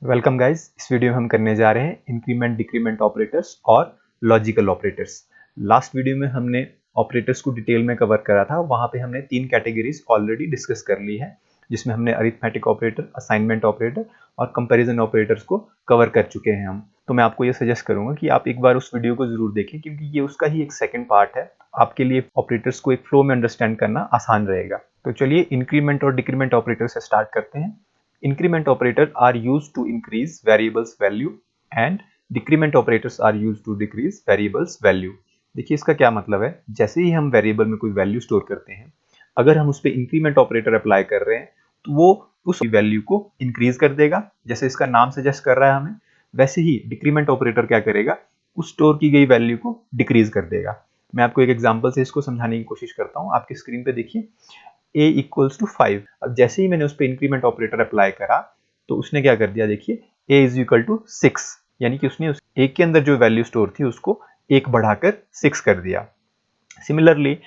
Welcome guys. इस video में हम करने जा रहे हैं इंक्रीमेंट डिक्रीमेंट ऑपरेटर्स और लॉजिकल ऑपरेटर्स। लास्ट वीडियो में हमने ऑपरेटर्स को डिटेल में कवर करा था। वहां पे हमने 3 कैटेगरीज ऑलरेडी डिस्कस कर ली है, जिसमें हमने अरिथमेटिक ऑपरेटर, असाइनमेंट ऑपरेटर और कंपैरिजन ऑपरेटर्स को कवर कर चुके हैं हम। तो मैं आपको ये सजेस्ट करूंगा कि आप एक बार उस वीडियो को जरूर देखें, क्योंकि ये उसका ही एक सेकेंड पार्ट है। आपके लिए ऑपरेटर्स को एक फ्लो में अंडरस्टैंड करना आसान रहेगा। तो चलिए इंक्रीमेंट और डिक्रीमेंट ऑपरेटर से स्टार्ट करते हैं। Increment operators are used to increase variables value and decrement operators are used to decrease variables value। देखिए इसका क्या मतलब है। जैसे ही हम वेरिएबल में कोई वैल्यू स्टोर करते हैं, अगर हम उस पर इंक्रीमेंट ऑपरेटर अप्लाई कर रहे हैं तो वो उस वैल्यू को इंक्रीज कर देगा, जैसे इसका नाम सजेस्ट कर रहा है हमें। वैसे ही डिक्रीमेंट ऑपरेटर क्या करेगा, उस स्टोर की गई वैल्यू को डिक्रीज कर देगा। मैं आपको एक एग्जांपल से इसको समझाने की कोशिश करता हूँ। आपकी स्क्रीन पे देखिए a इक्वल्स टू 5। अब जैसे ही मैंने उस पर इंक्रीमेंट ऑपरेटर अप्लाई करा तो उसने क्या कर दिया, देखिए a इज इक्वल टू 6, यानी कि उसने उस a के अंदर जो वैल्यू स्टोर थी उसको 1 बढ़ाकर 6 कर दिया। Similarly a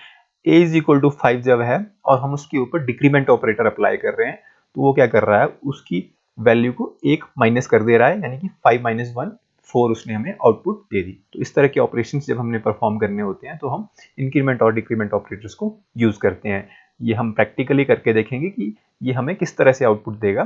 is equal to 5 जब है और हम उसके ऊपर डिक्रीमेंट ऑपरेटर अप्लाई कर रहे हैं तो वो क्या कर रहा है, उसकी वैल्यू को 1 माइनस कर दे रहा है, यानी कि 5 माइनस 1 4 उसने हमें आउटपुट दे दी। तो इस तरह के ऑपरेशंस जब हमने परफॉर्म करने होते हैं तो हम इंक्रीमेंट और डिक्रीमेंट ऑपरेटर्स को यूज करते हैं। ये हम प्रैक्टिकली करके देखेंगे कि ये हमें किस तरह से आउटपुट देगा।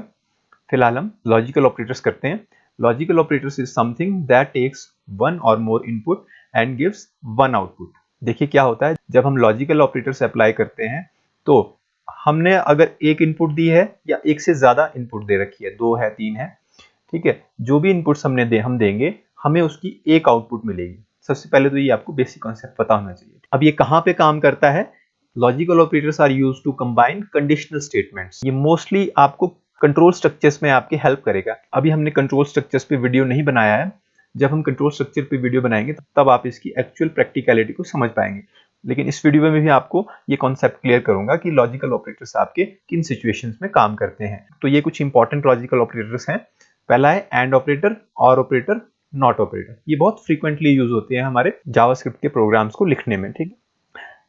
फिलहाल हम लॉजिकल ऑपरेटर्स करते हैं। Logical operators is something that takes one और more input and gives one output. देखिए क्या होता है, जब हम लॉजिकल ऑपरेटर्स अप्लाई करते हैं तो हमने अगर एक इनपुट दी है या एक से ज्यादा इनपुट दे रखी है, 2 है 3 है, ठीक है, जो भी इनपुट्स हम देंगे हमें उसकी एक आउटपुट मिलेगी। सबसे पहले तो ये आपको बेसिक कॉन्सेप्ट पता होना चाहिए। अब ये कहाँ पे काम करता है, logical operators are used to combine conditional statements. ये मोस्टली आपको कंट्रोल स्ट्रक्चर्स में आपके हेल्प करेगा। अभी हमने कंट्रोल स्ट्रक्चर्स पे वीडियो नहीं बनाया है। जब हम कंट्रोल स्ट्रक्चर पे वीडियो बनाएंगे तब आप इसकी एक्चुअल प्रैक्टिकलिटी को समझ पाएंगे। लेकिन इस वीडियो में भी आपको ये कॉन्सेप्ट क्लियर करूंगा कि लॉजिकल ऑपरेटर्स आपके किन सिचुएशंस में काम करते हैं। तो ये कुछ इंपॉर्टेंट लॉजिकल ऑपरेटर्स हैं। पहला है एंड ऑपरेटर, और ऑपरेटर, नॉट ऑपरेटर। ये बहुत फ्रीक्वेंटली यूज होते हैं हमारे जावास्क्रिप्ट के प्रोग्राम्स को लिखने में, ठीक है।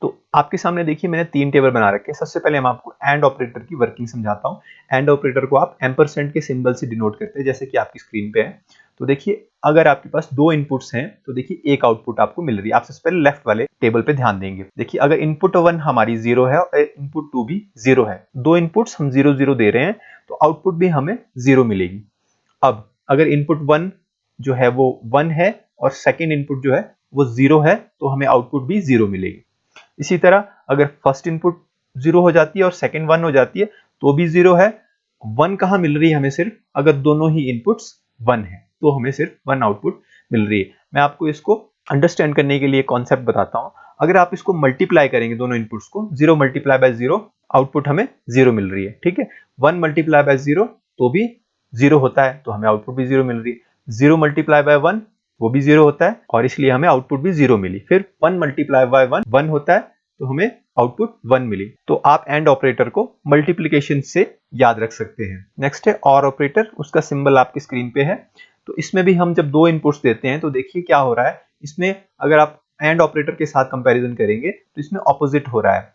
तो आपके सामने देखिए मैंने 3 टेबल बना रखे हैं। सबसे पहले मैं आपको एंड ऑपरेटर की वर्किंग समझाता हूँ। एंड ऑपरेटर को आप एम्परसेंड के सिंबल से डिनोट करते हैं, जैसे कि आपकी स्क्रीन पे है। तो देखिए अगर आपके पास 2 इनपुट्स हैं तो देखिए एक आउटपुट आपको मिल रही है। आप सबसे पहले लेफ्ट वाले टेबल पे ध्यान देंगे। देखिए अगर इनपुट 1 हमारी 0 है और इनपुट 2 भी 0 है, 2 इनपुट्स हम 0 0 दे रहे हैं तो आउटपुट भी हमें 0 मिलेगी। अब अगर इनपुट 1 जो है वो 1 है और सेकेंड इनपुट जो है वो 0 है तो हमें आउटपुट भी 0 मिलेगी। इसी तरह अगर फर्स्ट इनपुट 0 हो जाती है और सेकंड 1 हो जाती है तो भी 0 है। 1 कहां मिल रही है हमें, सिर्फ अगर दोनों ही इनपुट्स 1 है तो हमें सिर्फ 1 आउटपुट मिल रही है। मैं आपको इसको अंडरस्टैंड करने के लिए कॉन्सेप्ट बताता हूं। अगर आप इसको मल्टीप्लाई करेंगे दोनों इनपुट्स को, 0 मल्टीप्लाई बाय 0, आउटपुट हमें 0 मिल रही है, ठीक है। 1 मल्टीप्लाई बाय 0 तो भी 0 होता है तो हमें आउटपुट भी 0 मिल रही है। 0 मल्टीप्लाई बाय 1 वो भी 0 होता है और इसलिए हमें आउटपुट भी 0 मिली। फिर 1 मल्टीप्लाई बाय 1 1 होता है तो हमें आउटपुट 1 मिली। तो आप एंड ऑपरेटर को मल्टीप्लिकेशन से याद रख सकते हैं। नेक्स्ट है और ऑपरेटर, उसका सिंबल आपकी स्क्रीन पे है। तो इसमें भी हम जब 2 इनपुट्स देते हैं तो देखिए क्या हो रहा है, इसमें अगर आप एंड ऑपरेटर के साथ कंपैरिजन करेंगे तो इसमें ऑपोजिट हो रहा है।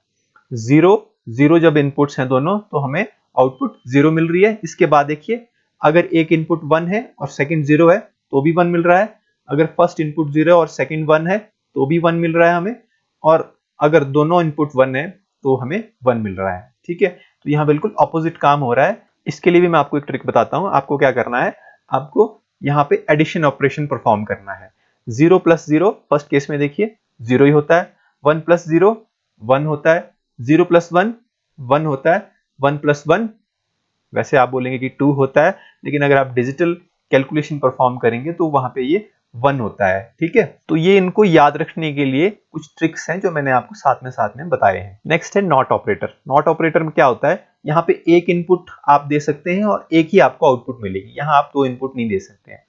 0 0 जब इनपुट्स हैं दोनों तो हमें आउटपुट 0 मिल रही है। इसके बाद देखिए अगर एक इनपुट 1 है और सेकंड 0 है तो भी 1 मिल रहा है। अगर फर्स्ट इनपुट 0 और सेकंड 1 है तो भी 1 मिल रहा है हमें, और अगर दोनों इनपुट 1 है तो हमें 1 मिल रहा है, ठीक है। तो यहाँ बिल्कुल ऑपोजिट काम हो रहा है। इसके लिए भी मैं आपको एक ट्रिक बताता हूँ। आपको क्या करना है, आपको यहाँ पे एडिशन ऑपरेशन परफॉर्म करना है। 0 प्लस 0 फर्स्ट केस में देखिए 0 ही होता है। 1 प्लस 0 1 होता है। 0 प्लस 1 1 होता है। 1 प्लस 1 वैसे आप बोलेंगे कि 2 होता है, लेकिन अगर आप डिजिटल कैलकुलेशन परफॉर्म करेंगे तो वहां पे ये 1 होता है, ठीक है। तो ये इनको याद रखने के लिए कुछ ट्रिक्स हैं जो मैंने आपको साथ में बताए हैं। नेक्स्ट है नॉट ऑपरेटर। नॉट ऑपरेटर में क्या होता है, यहाँ पे एक इनपुट आप दे सकते हैं और एक ही आपको आउटपुट मिलेगी। यहाँ आप 2 इनपुट नहीं दे सकते हैं।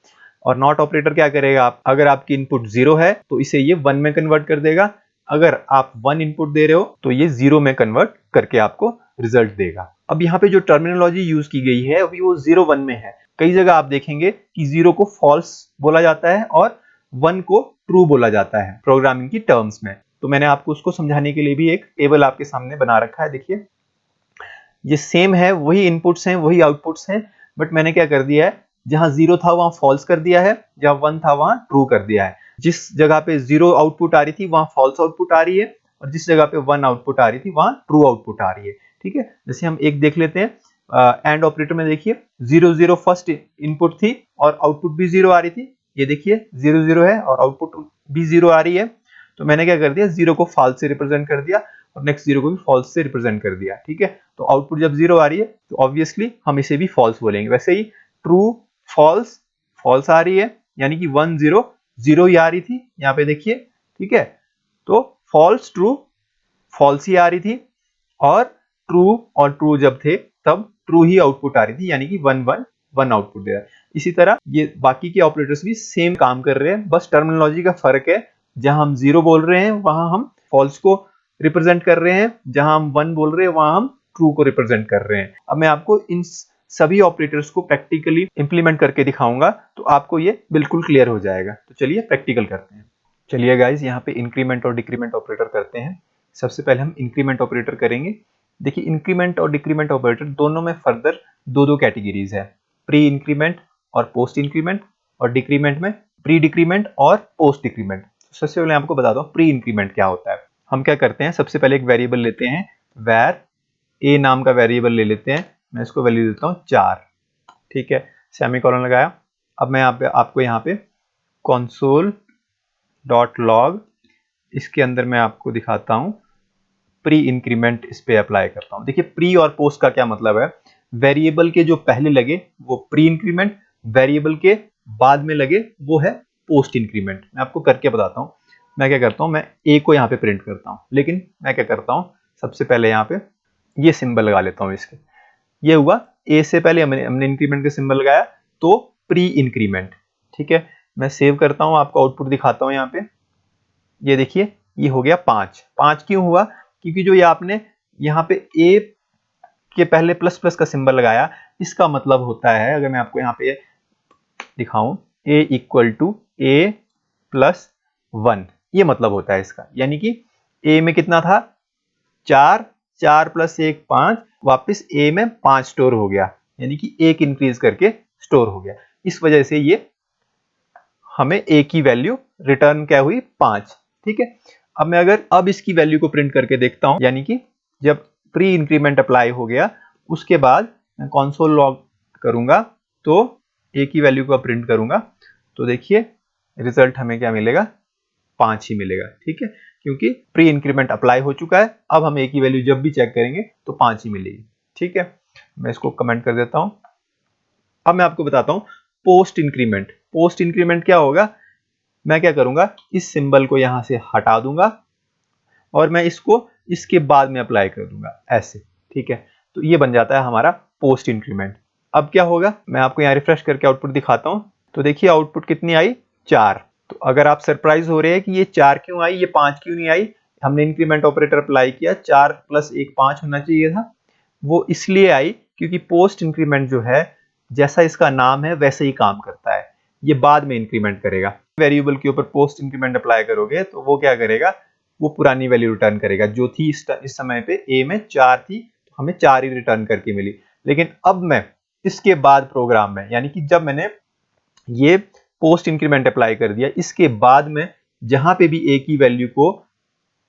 और नॉट ऑपरेटर क्या करेगा, आप अगर आपकी इनपुट 0 है तो इसे ये 1 में कन्वर्ट कर देगा। अगर आप 1 इनपुट दे रहे हो तो ये 0 में कन्वर्ट करके आपको रिजल्ट देगा। अब यहाँ पे जो टर्मिनोलॉजी यूज की गई है अभी वो 0 1 में है। कई जगह आप देखेंगे कि 0 को फॉल्स बोला जाता है और 1 को ट्रू बोला जाता है प्रोग्रामिंग की टर्म्स में। तो मैंने आपको उसको समझाने के लिए भी एक टेबल आपके सामने बना रखा है। देखिए ये सेम है, वही इनपुट्स हैं वही आउटपुट्स हैं, बट मैंने क्या कर दिया है, जहां 0 था वहां फॉल्स कर दिया है, जहां 1 था वहां ट्रू कर दिया है। जिस जगह पे 0 आउटपुट आ रही थी वहां फॉल्स आउटपुट आ रही है, और जिस जगह पे 1 आउटपुट आ रही थी वहां ट्रू आउटपुट आ रही है। ठीक है, जैसे हम एक देख लेते हैं, एंड ऑपरेटर में देखिए 0 0 फर्स्ट इनपुट थी और आउटपुट भी 0 आ रही थी। ये देखिए 0 0 है और आउटपुट भी 0 आ रही है, तो मैंने क्या कर दिया, 0 को फॉल्स से रिप्रेजेंट कर दिया और नेक्स्ट 0 को भी फॉल्स से रिप्रेजेंट कर दिया। ठीक है, तो आउटपुट जब 0 आ रही है तो ऑब्वियसली हम इसे भी फॉल्स बोलेंगे। वैसे ही ट्रू फॉल्स फॉल्स आ रही है, यानी कि 1 0 0 ही आ रही थी यहाँ पे देखिए। ठीक है, तो फॉल्स ट्रू फॉल्स ही आ रही थी, और ट्रू और ट्रू जब थे तब ट्रू ही आउटपुट आ रही थी, यानी कि 1 1 1 आउटपुट दे रहा है। इसी तरह ये बाकी के ऑपरेटर्स भी सेम काम कर रहे हैं, बस टर्मिनोलॉजी का फर्क है। जहां हम 0 बोल रहे हैं वहां हम फॉल्स को रिप्रेजेंट कर रहे हैं, जहां हम 1 बोल रहे हैं वहां हम ट्रू को रिप्रेजेंट कर रहे हैं। अब मैं आपको इन सभी ऑपरेटर्स को प्रैक्टिकली इंप्लीमेंट करके दिखाऊंगा, तो आपको ये बिल्कुल क्लियर हो जाएगा। तो चलिए प्रैक्टिकल करते हैं। चलिए गाइज, यहाँ पे इंक्रीमेंट और डिक्रीमेंट ऑपरेटर करते हैं। सबसे पहले हम इंक्रीमेंट ऑपरेटर करेंगे। देखिए, इंक्रीमेंट और डिक्रीमेंट ऑपरेटर दोनों में फर्दर दो कैटेगरीज है, प्री इंक्रीमेंट और पोस्ट इंक्रीमेंट, और डिक्रीमेंट में प्री डिक्रीमेंट और पोस्ट डिक्रीमेंट। सबसे पहले आपको बताता हूँ प्री इंक्रीमेंट क्या होता है। हम क्या करते हैं, सबसे पहले एक वेरिएबल लेते हैं, वैर ए नाम का वेरिएबल ले लेते हैं। मैं इसको वैल्यू देता हूँ 4। ठीक है, सेमीकोलन लगाया। अब मैं आपको यहाँ पे console डॉट लॉग, इसके अंदर मैं आपको दिखाता हूं प्री इंक्रीमेंट, इस पे अप्लाई करता हूं। देखिए, प्री और पोस्ट का क्या मतलब है, वेरिएबल के जो पहले लगे वो प्री इंक्रीमेंट, वेरिएबल के बाद में लगे वो है पोस्ट इंक्रीमेंट। मैं आपको करके बताता हूं। मैं क्या करता हूं, मैं ए को यहाँ पे प्रिंट करता हूं, लेकिन मैं क्या करता हूं, सबसे पहले यहाँ पे ये सिंबल लगा लेता हूं इसके। ये हुआ ए से पहले हमने इंक्रीमेंट का सिंबल लगाया, तो प्री इंक्रीमेंट। ठीक है, मैं सेव करता हूं, आपको आउटपुट दिखाता हूं। यहाँ पे ये देखिए, ये हो गया 5। 5 क्यों हुआ, क्योंकि जो ये आपने यहाँ पे ए के पहले प्लस प्लस का सिंबल लगाया, इसका मतलब होता है, अगर मैं आपको यहाँ पे दिखाऊं, ए इक्वल टू ए प्लस 1, ये मतलब होता है इसका। यानी कि ए में कितना था 4, 4 प्लस 1 5, वापस ए में 5 स्टोर हो गया, यानी कि 1 इंक्रीज करके स्टोर हो गया। इस वजह से ये हमें ए की वैल्यू रिटर्न क्या हुई 5। ठीक है, अब मैं अब इसकी वैल्यू को प्रिंट करके देखता हूं, यानी कि जब प्री इंक्रीमेंट अप्लाई हो गया उसके बाद मैं कंसोल लॉग करूंगा तो ए की वैल्यू को प्रिंट करूंगा, तो देखिए रिजल्ट हमें क्या मिलेगा, 5 ही मिलेगा। ठीक है, क्योंकि प्री इंक्रीमेंट अप्लाई हो चुका है। अब हम ए की वैल्यू जब भी चेक करेंगे तो 5 ही मिलेगी। ठीक है, मैं इसको कमेंट कर देता हूं। अब मैं आपको बताता हूं पोस्ट इंक्रीमेंट। पोस्ट इंक्रीमेंट क्या होगा, मैं क्या करूंगा, इस सिंबल को यहां से हटा दूंगा और मैं इसको इसके बाद में अप्लाई कर दूंगा ऐसे। ठीक है, तो ये बन जाता है हमारा पोस्ट इंक्रीमेंट। अब क्या होगा, मैं आपको यहाँ रिफ्रेश करके आउटपुट दिखाता हूं, तो देखिए आउटपुट कितनी आई, 4। तो अगर आप सरप्राइज हो रहे हैं कि ये 4 क्यों आई, ये 5 क्यों नहीं आई, हमने इंक्रीमेंट ऑपरेटर अप्लाई किया, 4 प्लस 1 5 होना चाहिए था। वो इसलिए आई क्योंकि पोस्ट इंक्रीमेंट जो है, जैसा इसका नाम है वैसे ही काम करता है, ये बाद में इंक्रीमेंट करेगा। वेरिएबल के ऊपर पोस्ट इंक्रीमेंट अप्लाई करोगे तो वो क्या करेगा, वो पुरानी वैल्यू रिटर्न करेगा जो थी इस समय पे ए में 4 थी, तो हमें 4 ही रिटर्न करके मिली। लेकिन अब मैं इसके बाद प्रोग्राम में, यानी कि जब मैंने ये पोस्ट इंक्रीमेंट अप्लाई कर दिया, इसके बाद में जहां पे भी ए की वैल्यू को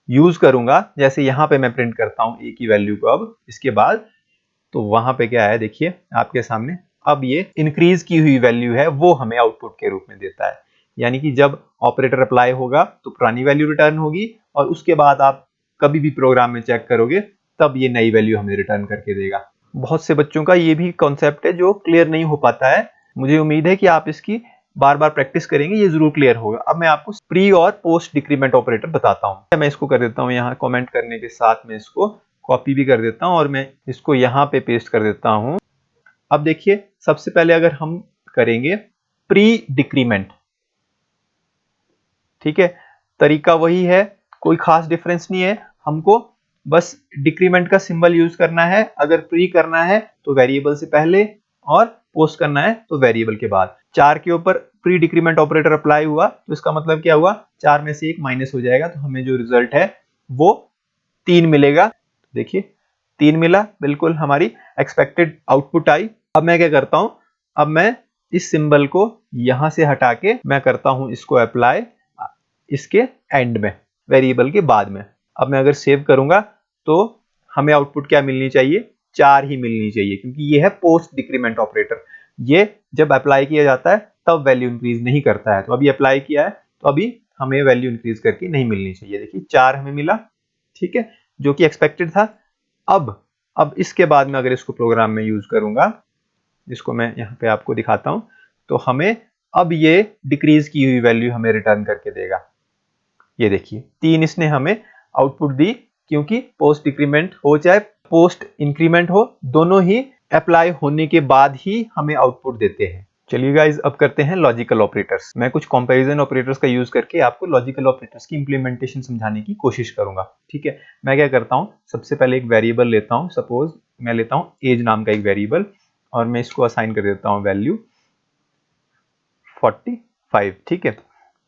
यूज करूंगा, जैसे यहां पे मैं प्रिंट करता हूं ए की वैल्यू को अब इसके बाद, तो वहां पे क्या है देखिए आपके सामने, अब ये इंक्रीज की हुई वैल्यू है वो हमें आउटपुट के रूप में देता है। यानी कि जब ऑपरेटर अप्लाई होगा तो पुरानी वैल्यू रिटर्न होगी, और उसके बाद आप कभी भी प्रोग्राम में चेक करोगे तब ये नई वैल्यू हमें रिटर्न करके देगा। बहुत से बच्चों का ये भी कॉन्सेप्ट है जो क्लियर नहीं हो पाता है। मुझे उम्मीद है कि आप इसकी बार बार प्रैक्टिस करेंगे, ये जरूर क्लियर होगा। अब मैं आपको प्री और पोस्ट डिक्रीमेंट ऑपरेटर बताता हूं। मैं इसको कर देता हूं, यहाँ कमेंट करने के साथ में इसको कॉपी भी कर देता हूं और मैं इसको यहाँ पे पेस्ट कर देता हूं। अब देखिए, सबसे पहले अगर हम करेंगे प्री डिक्रीमेंट, ठीक है, तरीका वही है, कोई खास डिफरेंस नहीं है। हमको बस डिक्रीमेंट का सिंबल यूज करना है, अगर प्री करना है तो वेरिएबल से पहले और पोस्ट करना है तो वेरिएबल के बाद। 4 के ऊपर प्री डिक्रीमेंट ऑपरेटर अप्लाई हुआ तो इसका मतलब क्या हुआ, 4 में से 1 माइनस हो जाएगा, तो हमें जो रिजल्ट है वो 3 मिलेगा। देखिए 3 मिला, बिल्कुल हमारी एक्सपेक्टेड आउटपुट आई। अब मैं क्या करता हूं, अब मैं इस सिंबल को यहां से हटा के मैं करता हूं इसको अप्लाई इसके एंड में, वेरिएबल के बाद में। अब मैं अगर सेव करूंगा तो हमें आउटपुट क्या मिलनी चाहिए, 4 ही मिलनी चाहिए, क्योंकि ये है पोस्ट डिक्रीमेंट ऑपरेटर। ये जब अप्लाई किया जाता है तब वैल्यू इंक्रीज नहीं करता है। तो अभी अप्लाई किया है तो अभी हमें वैल्यू इंक्रीज करके नहीं मिलनी चाहिए। देखिए 4 हमें मिला, ठीक है, जो कि एक्सपेक्टेड था। अब इसके बाद में अगर इसको प्रोग्राम में यूज करूंगा, जिसको मैं यहाँ पे आपको दिखाता हूं, तो हमें अब ये डिक्रीज की हुई वैल्यू हमें रिटर्न करके देगा। ये देखिए 3 इसने हमें आउटपुट दी, क्योंकि पोस्ट डिक्रीमेंट हो चाहे पोस्ट इंक्रीमेंट हो, दोनों ही अप्लाई होने के बाद ही हमें आउटपुट देते हैं। चलिए गाइज, अब करते हैं लॉजिकल ऑपरेटर्स। मैं कुछ कंपैरिजन ऑपरेटर्स का यूज करके आपको लॉजिकल ऑपरेटर्स की इंप्लीमेंटेशन समझाने की कोशिश करूंगा। ठीक है, मैं क्या करता हूं, सबसे पहले एक वेरिएबल लेता हूं। सपोज मैं लेता हूं एज नाम का एक वेरिएबल, और मैं इसको असाइन कर देता हूं वैल्यू 45। ठीक है,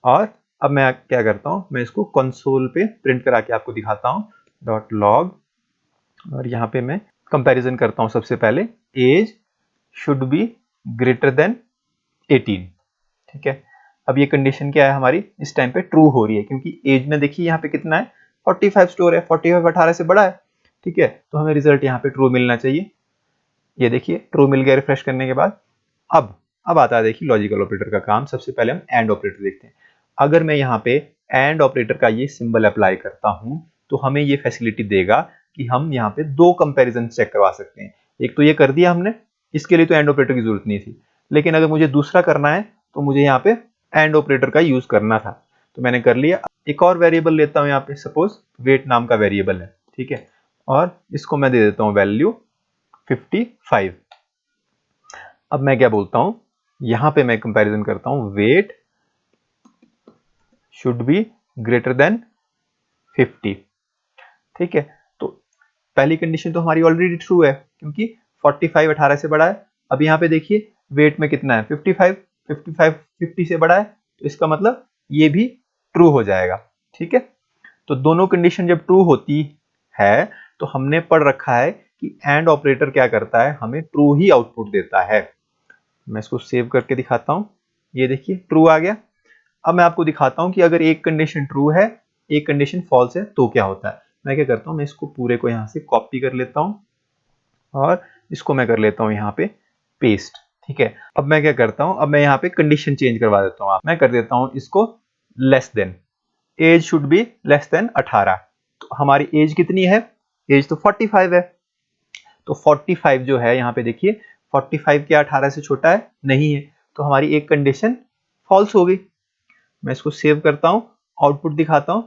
और अब मैं क्या करता हूं, मैं इसको कंसोल पे प्रिंट करा के आपको दिखाता हूं, डॉट लॉग, और यहाँ पे मैं कंपैरिजन करता हूं। सबसे पहले age should be greater than 18। ठीक है, अब ये कंडीशन क्या है हमारी, इस टाइम पे ट्रू हो रही है, क्योंकि एज में देखिए यहाँ पे कितना है, 45 स्टोर है, 45 18 से बड़ा है। ठीक है, तो हमें रिजल्ट यहाँ पे ट्रू मिलना चाहिए। ये देखिए ट्रू मिल गया रिफ्रेश करने के बाद। अब आता है देखिए लॉजिकल ऑपरेटर का काम। सबसे पहले हम एंड ऑपरेटर देखते हैं। अगर मैं यहाँ पे एंड ऑपरेटर का ये सिंबल अप्लाई करता हूं, तो हमें ये फैसिलिटी देगा कि हम यहाँ पे 2 कंपैरिजन चेक करवा सकते हैं। एक तो ये कर दिया हमने, इसके लिए तो एंड ऑपरेटर की जरूरत नहीं थी, लेकिन अगर मुझे दूसरा करना है तो मुझे यहाँ पे एंड ऑपरेटर का यूज करना था, तो मैंने कर लिया। एक और वेरिएबल लेता हूँ यहाँ पे, सपोज वेट नाम का वेरिएबल है। ठीक है, और इसको मैं दे देता हूँ वैल्यू 55। अब मैं क्या बोलता हूं, यहां पे मैं कंपैरिजन करता हूं, weight should be greater than 50। ठीक है, तो पहली कंडीशन तो हमारी ऑलरेडी ट्रू है, क्योंकि 45 18 से बड़ा है। अब यहां पे देखिए वेट में कितना है, 55, 55 50 से बड़ा है, तो इसका मतलब ये भी ट्रू हो जाएगा। ठीक है, तो दोनों कंडीशन जब ट्रू होती है तो हमने पढ़ रखा है कि एंड ऑपरेटर क्या करता है, हमें ट्रू ही आउटपुट देता है। मैं इसको सेव करके दिखाता हूं, ये देखिए ट्रू आ गया। अब मैं आपको दिखाता हूं कि अगर एक कंडीशन ट्रू है, एक कंडीशन फॉल्स है, तो क्या होता है। मैं क्या करता हूं, मैं इसको पूरे को यहां से कॉपी कर लेता हूं, और इसको मैं कर लेता हूं यहां पे पेस्ट। ठीक है, अब मैं क्या करता हूं, अब मैं यहां पे कंडीशन चेंज करवा देता हूं। मैं कर देता हूं इसको less than, age should be less than 18। तो हमारी एज कितनी है, एज तो 45 है, तो 45 जो है यहाँ पे देखिए, 45 क्या 18 से छोटा है, नहीं है, तो हमारी एक कंडीशन फॉल्स हो गई। मैं इसको सेव करता हूं, आउटपुट दिखाता हूं।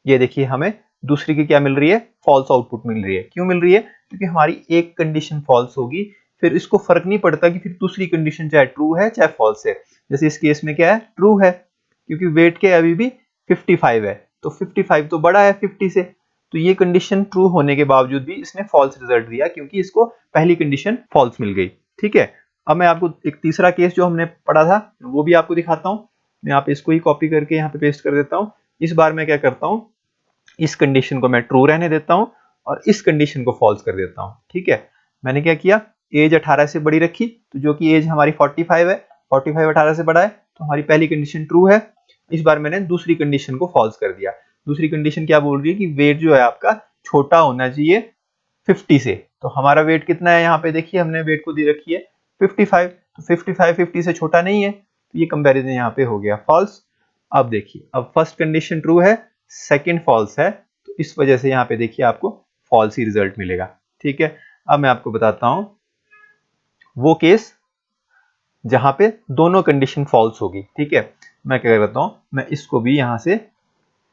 ये देखिए हमें दूसरी की क्या मिल रही है, फॉल्स आउटपुट मिल रही है। क्यों मिल रही है, क्योंकि हमारी एक कंडीशन फॉल्स होगी, फिर इसको फर्क नहीं पड़ता कि फिर दूसरी कंडीशन चाहे ट्रू है चाहे फॉल्स है। जैसे इस केस में क्या है, ट्रू है, क्योंकि वेट के अभी भी 55 है, तो 55 तो बड़ा है 50 से, तो ये कंडीशन ट्रू होने के बावजूद भी इसने फॉल्स रिजल्ट दिया, क्योंकि इसको पहली कंडीशन फॉल्स मिल गई। ठीक है, अब मैं आपको एक तीसरा केस जो हमने पढ़ा था वो भी आपको दिखाता हूं। मैं यहाँ पे इसको ही कॉपी करके यहाँ पे पेस्ट कर देता हूँ। इस बार मैं क्या करता हूँ, इस कंडीशन को मैं ट्रू रहने देता हूँ और इस कंडीशन को फॉल्स कर देता हूँ। ठीक है, मैंने क्या किया, एज 18 से बड़ी रखी, तो जो कि एज हमारी 45 है, 45 18 से बड़ा है, तो हमारी पहली कंडीशन ट्रू है। इस बार मैंने दूसरी कंडीशन को फॉल्स कर दिया। दूसरी कंडीशन क्या बोल रही है कि वेट जो है आपका छोटा होना चाहिए 50 से, तो हमारा वेट कितना है, यहाँ पे देखिए हमने वेट को दी रखी है 55, तो 55 50 से छोटा नहीं है, तो ये कंपैरिजन यहाँ पे हो गया फॉल्स। अब देखिए, अब फर्स्ट कंडीशन ट्रू है, सेकंड फॉल्स है, तो इस वजह से यहाँ पे देखिए आपको फॉल्स ही रिजल्ट मिलेगा। ठीक है, अब मैं आपको बताता हूं वो केस जहां पे दोनों कंडीशन फॉल्स होगी। ठीक है, मैं क्या करता हूं, मैं इसको भी यहां से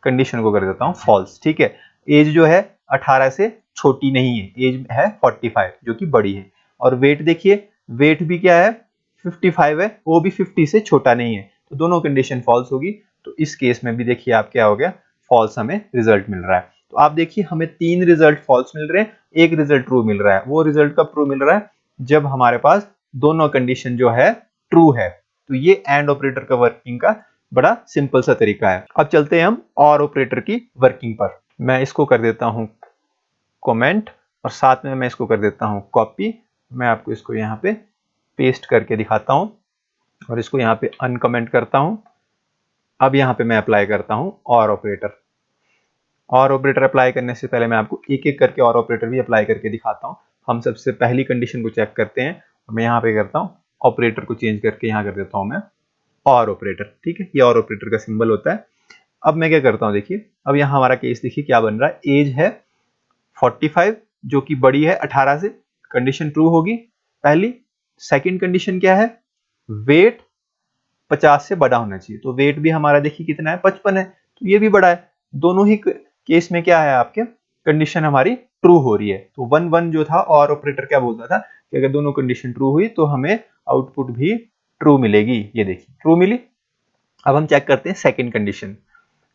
कंडीशन को कर देता हूं फॉल्स। ठीक है, एज जो है 18 से छोटी नहीं है, एज है 45 जो कि बड़ी है, और वेट देखिए, वेट भी क्या है 55 है, वो भी 50 से छोटा नहीं है, तो दोनों कंडीशन फॉल्स होगी। तो इस केस में भी देखिए आप क्या हो गया, फॉल्स हमें रिजल्ट मिल रहा है। तो आप देखिए हमें 3 रिजल्ट फॉल्स मिल रहे हैं, एक रिजल्ट ट्रू मिल रहा है। वो रिजल्ट कब ट्रू मिल रहा है, जब हमारे पास दोनों कंडीशन जो है ट्रू है। तो ये एंड ऑपरेटर का वर्किंग का बड़ा सिंपल सा तरीका है। अब चलते हैं हम और ऑपरेटर की वर्किंग पर। मैं इसको कर देता हूं कमेंट, और साथ में मैं इसको कर देता हूं कॉपी। मैं आपको इसको यहाँ पे पेस्ट करके दिखाता हूं। और इसको यहाँ पे अनकमेंट करता हूं। अब यहाँ पे मैं अप्लाई करता हूं और ऑपरेटर। और ऑपरेटर अप्लाई करने से पहले मैं आपको एक एक करके और ऑपरेटर भी अप्लाई करके दिखाता हूं। हम सबसे पहली कंडीशन को चेक करते हैं। मैं यहाँ पे करता हूँ ऑपरेटर को चेंज करके यहाँ कर देता हूँ मैं और ऑपरेटर। ठीक है, ये और ऑपरेटर का सिंबल होता है। अब मैं क्या करता हूँ, देखिए अब यहाँ हमारा केस देखिए क्या बन रहा है। एज है 45 जो कि बड़ी है 18 से, कंडीशन ट्रू होगी पहली। सेकंड कंडीशन क्या है, वेट 50 से बड़ा होना चाहिए। तो वेट भी हमारा देखिए कितना है, 55 है, तो ये भी बड़ा है। दोनों ही केस में क्या है, आपके कंडीशन हमारी ट्रू हो रही है। तो 1 1 जो था और ऑपरेटर क्या बोलता था कि अगर दोनों कंडीशन ट्रू हुई तो हमें आउटपुट भी ट्रू मिलेगी। ये देखिए ट्रू मिली। अब हम चेक करते हैं सेकंड कंडीशन।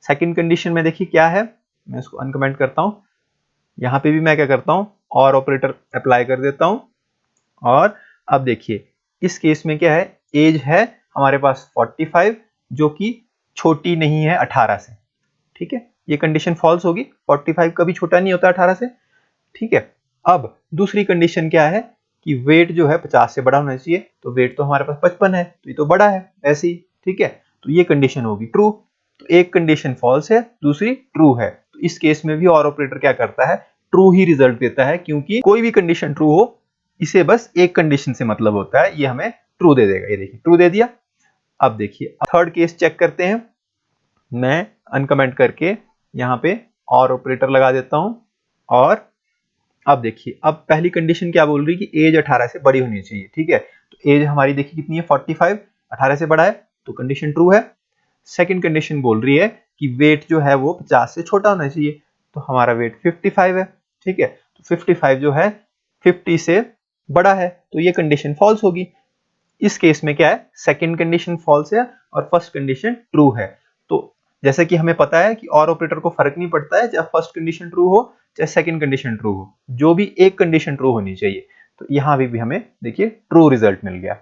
सेकंड कंडीशन में देखिए क्या है, मैं इसको अनकमेंट करता हूं। यहां पे भी मैं क्या करता हूं, और ऑपरेटर अप्लाई कर देता हूं। और अब देखिए इस केस में क्या है, एज है हमारे पास 45 जो कि छोटी नहीं है 18 से। ठीक है, ये कंडीशन फॉल्स होगी, 45 कभी छोटा नहीं होता 18 से। ठीक है, अब दूसरी कंडीशन क्या है कि वेट जो है 50 से बड़ा होना चाहिए। तो वेट तो हमारे पास 55 है, तो ये तो बड़ा है ऐसे ही। ठीक है, तो ये कंडीशन होगी ट्रू। तो एक कंडीशन फॉल्स है, दूसरी ट्रू है। तो इस केस में भी और ऑपरेटर क्या करता है, ट्रू ही रिजल्ट देता है, क्योंकि कोई भी कंडीशन ट्रू हो, इसे बस एक कंडीशन से मतलब होता है, ये हमें ट्रू दे देगा। ये देखिए ट्रू दे दिया। अब देखिए थर्ड केस चेक करते हैं। मैं अनकमेंट करके यहाँ पे और ऑपरेटर लगा देता हूं। और अब देखिए अब पहली कंडीशन क्या बोल रही है कि एज 18 से बड़ी होनी चाहिए। ठीक है, तो एज हमारी देखिए कितनी है, 45, 18 से बड़ा है, तो कंडीशन ट्रू है। सेकंड कंडीशन बोल रही है कि वेट जो है वो 50 से छोटा होना चाहिए, तो हमारा वेट 55 है। ठीक है, तो 55 जो है 50 से बड़ा है, तो ये कंडीशन फॉल्स होगी। इस केस में क्या है, सेकंड कंडीशन फॉल्स है और फर्स्ट कंडीशन ट्रू है। तो जैसे कि हमें पता है कि और ऑपरेटर को फर्क नहीं पड़ता है, चाहे फर्स्ट कंडीशन ट्रू हो चाहे सेकंड कंडीशन ट्रू हो, जो भी एक कंडीशन ट्रू होनी चाहिए। तो यहां भी हमें देखिए ट्रू रिजल्ट मिल गया।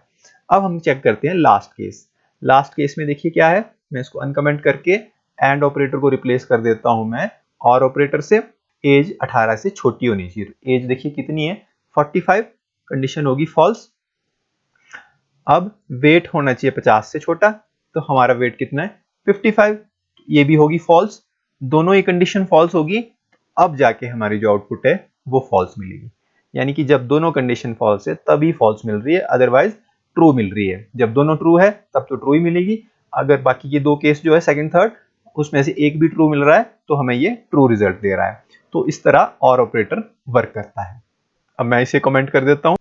अब हम चेक करते हैं लास्ट केस। लास्ट केस में देखिए क्या है, मैं इसको अनकमेंट करके एंड ऑपरेटर को रिप्लेस कर देता हूं मैं और ऑपरेटर से। एज 18 से छोटी होनी चाहिए। एज देखिए कितनी है, 45, कंडीशन होगी फॉल्स। अब वेट होना चाहिए 50 से छोटा, तो हमारा वेट कितना है, 55, ये भी होगी फॉल्स। दोनों ही कंडीशन फॉल्स होगी, अब जाके हमारी जो आउटपुट है वो फॉल्स मिलेगी। यानी कि जब दोनों कंडीशन फॉल्स है तभी फॉल्स मिल रही है, अदरवाइज ट्रू मिल रही है। जब दोनों ट्रू है तब तो ट्रू ही मिलेगी। अगर बाकी के दो केस जो है सेकंड थर्ड, उसमें से एक भी ट्रू मिल रहा है तो हमें ये ट्रू रिजल्ट दे रहा है। तो इस तरह और ऑपरेटर वर्क करता है। अब मैं इसे कमेंट कर देता हूं।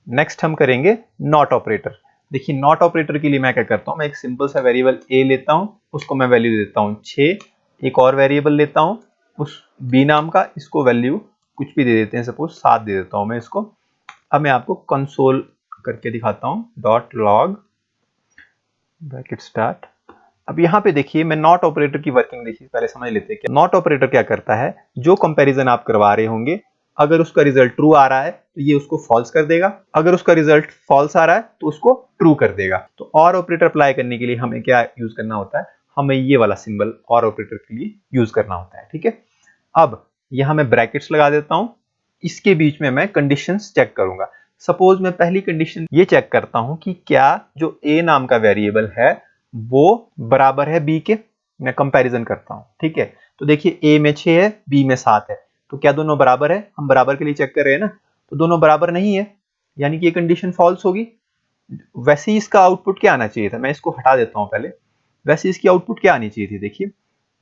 नेक्स्ट हम करेंगे नॉट ऑपरेटर। देखिए नॉट ऑपरेटर के लिए मैं क्या करता हूं, मैं एक सिंपल सा वेरिएबल a लेता हूं, उसको मैं वैल्यू देता हूं 6। एक और वेरिएबल लेता हूं उस b नाम का, इसको वैल्यू कुछ भी दे देते हैं, सपोज 7 दे देता हूं मैं इसको। अब मैं आपको कंसोल करके दिखाता हूं, डॉट लॉग ब्रैकेट स्टार्ट। अब यहाँ पे देखिए मैं नॉट ऑपरेटर की वर्किंग देखिए पहले समझ लेते हैं कि नॉट ऑपरेटर क्या करता है। जो कंपैरिजन आप करवा रहे होंगे, अगर उसका रिजल्ट ट्रू आ रहा है तो ये उसको फॉल्स कर देगा, अगर उसका रिजल्ट फॉल्स आ रहा है तो उसको ट्रू कर देगा। तो और ऑपरेटर अप्लाई करने के लिए हमें क्या यूज करना होता है, हमें ये वाला सिंबल और ऑपरेटर के लिए यूज करना होता है। ठीक है, अब यहां मैं ब्रैकेट्स लगा देता हूं, इसके बीच में मैं कंडीशंस चेक करूंगा। सपोज मैं पहली कंडीशन ये चेक करता हूं कि क्या जो a नाम का वेरिएबल है वो बराबर है b के। मैं कंपैरिजन करता हूं। ठीक है, तो देखिए a में 6 है, b में 7 है, तो क्या दोनों बराबर है, हम बराबर के लिए चेक कर रहे हैं ना। तो दोनों बराबर नहीं है, यानी कि ये कंडीशन फॉल्स होगी। वैसे ही इसका आउटपुट क्या आना चाहिए था, मैं इसको हटा देता हूं पहले। वैसे इसकी आउटपुट क्या आनी चाहिए थी, देखिए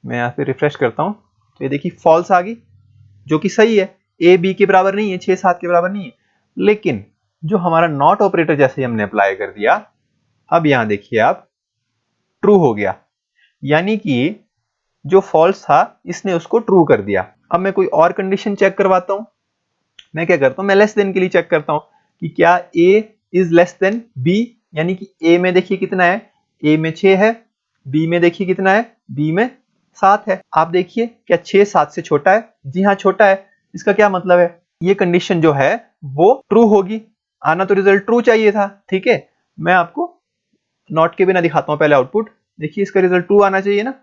मैं यहाँ पे रिफ्रेश करता हूं, तो ये देखिए फॉल्स आ गई, जो कि सही है। a b के बराबर नहीं है, 6 7 के बराबर नहीं है। लेकिन जो हमारा नॉट ऑपरेटर जैसे हमने अप्लाई कर दिया, अब यहां देखिए आप ट्रू हो गया, यानी कि जो फॉल्स था इसने उसको ट्रू कर दिया। अब मैं कोई और कंडीशन चेक करवाता हूं। मैं क्या करता हूं, मैं लेस देन के लिए चेक करता हूं कि क्या a is less than b, यानी कि a में देखिए कितना है, a में 6 है, b में देखिए कितना है, b में 7 है। आप देखिए क्या 6 7 से छोटा है, जी हाँ छोटा है। इसका क्या मतलब है, ये कंडीशन जो है वो ट्रू होगी, आना तो रिजल्ट ट्रू चाहिए था। ठीक है, मैं आपको नॉट के बिना दिखाता हूं पहले आउटपुट। देखिए इसका रिजल्ट ट्रू आना चाहिए ना,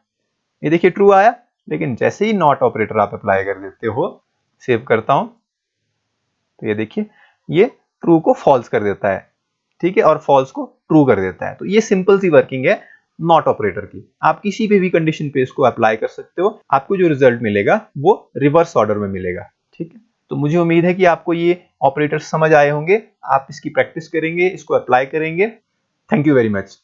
ये देखिए ट्रू आया। लेकिन जैसे ही नॉट ऑपरेटर आप अप्लाई कर देते हो, सेव करता हूं, तो ये देखिए ये ट्रू को फॉल्स कर देता है। ठीक है, और फॉल्स को ट्रू कर देता है। तो ये सिंपल सी वर्किंग है नॉट ऑपरेटर की। आप किसी भी कंडीशन पे इसको अप्लाई कर सकते हो, आपको जो रिजल्ट मिलेगा वो रिवर्स ऑर्डर में मिलेगा। ठीक है, तो मुझे उम्मीद है कि आपको ये ऑपरेटर समझ आए होंगे। आप इसकी प्रैक्टिस करेंगे, इसको अप्लाई करेंगे। Thank you very much.